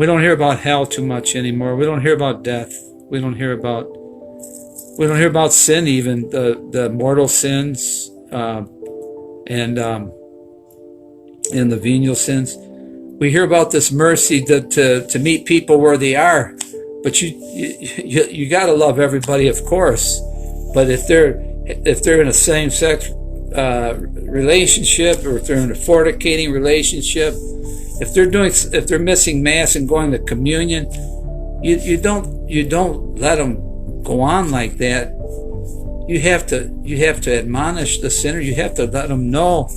We don't hear about hell too much anymore. We don't hear about death. We don't hear about sin, even the mortal sins, and the venial sins. We hear about this mercy to meet people where they are, but you got to love everybody, of course. But if they're in a same-sex relationship, or if they're in a fornicating relationship, if they're missing mass and going to communion, you don't let them go on like that. You have to admonish the sinner. You have to let them know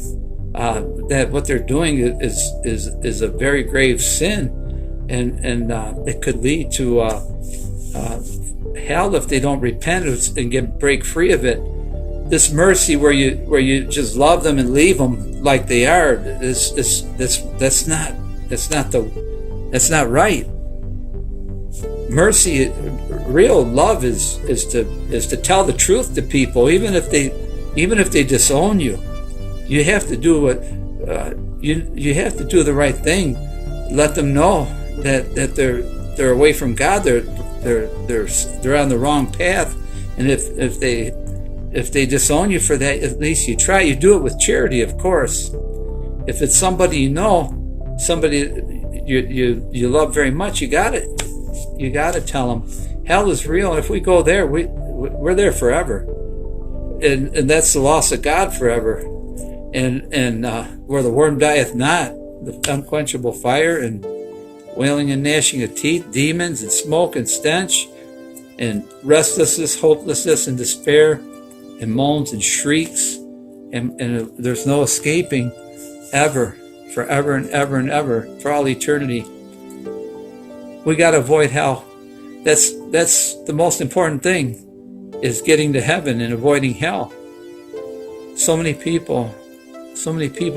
that what they're doing is a very grave sin, and it could lead to hell if they don't repent and break free of it. This mercy where you just love them and leave them like they are, that's not right. Mercy, real love is to tell the truth to people, even if they disown you. You have to do what you have to do the right thing. Let them know that they're away from God. They're on the wrong path, and if they disown you for that, at least you try. You do it with charity, of course. If it's somebody you know, somebody you love very much, you got to tell them hell is real. If we go there, we're there forever, and that's the loss of God forever. And where the worm dieth not, the unquenchable fire, and wailing and gnashing of teeth, demons and smoke and stench, and restlessness, hopelessness and despair, and moans and shrieks, and there's no escaping ever, forever and ever and ever, for all eternity. We got to avoid hell. That's the most important thing, is getting to heaven and avoiding hell. So many people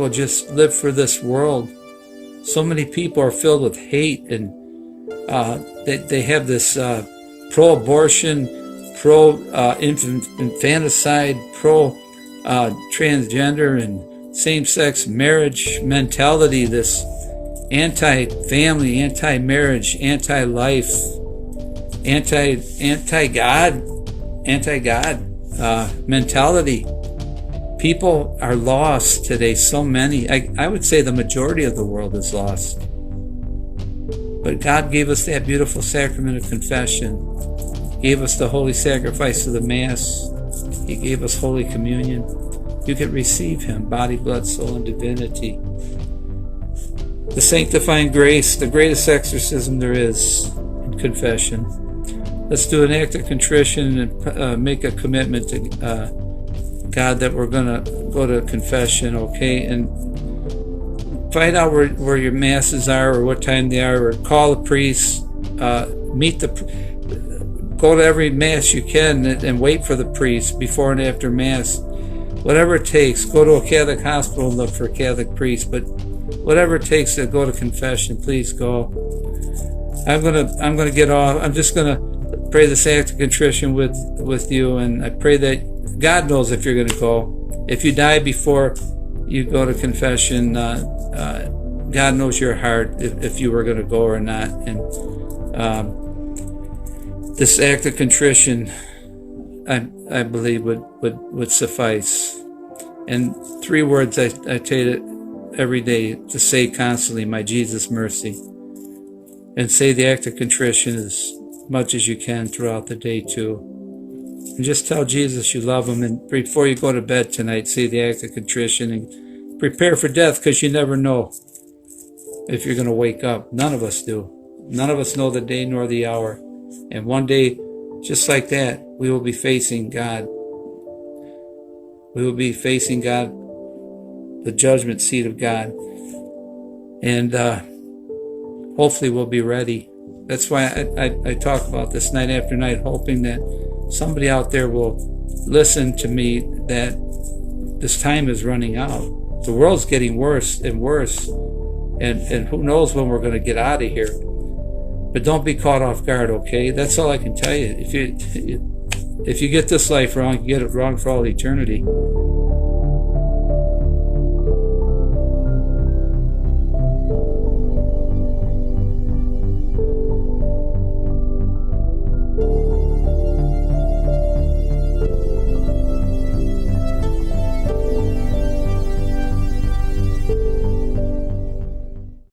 just live for this world. So many people are filled with hate, and they have this pro-abortion, pro-infanticide, pro-transgender and same-sex marriage mentality, this anti-family, anti-marriage, anti-life, anti-God mentality. People are lost today, so many. I would say the majority of the world is lost. But God gave us that beautiful sacrament of confession, gave us the holy sacrifice of the Mass. He gave us Holy Communion. You can receive Him, body, blood, soul, and divinity. The sanctifying grace, the greatest exorcism there is in confession. Let's do an act of contrition and make a commitment to God that we're going to go to confession, okay? And find out where your masses are, or what time they are, or call a priest, go to every Mass you can and wait for the priest before and after Mass. Whatever it takes, go to a Catholic hospital and look for a Catholic priest, but whatever it takes to go to confession, please go. I'm gonna get off. I'm just gonna pray this act of contrition with you, and I pray that God knows if you're gonna go. If you die before you go to confession, God knows your heart, if you were gonna go or not. And this act of contrition, I believe would suffice. And 3 words I tell you every day to say constantly: my Jesus, mercy. And say the act of contrition as much as you can throughout the day too. And just tell Jesus you love Him. And before you go to bed tonight, say the act of contrition and prepare for death, because you never know if you're going to wake up. None of us do. None of us know the day nor the hour. And one day, just like that, we will be facing God. We will be facing God, the judgment seat of God. And hopefully we'll be ready. That's why I talk about this night after night, hoping that somebody out there will listen to me, that this time is running out. The world's getting worse and worse. And who knows when we're going to get out of here. But don't be caught off guard, okay? That's all I can tell you. If you get this life wrong, you get it wrong for all eternity.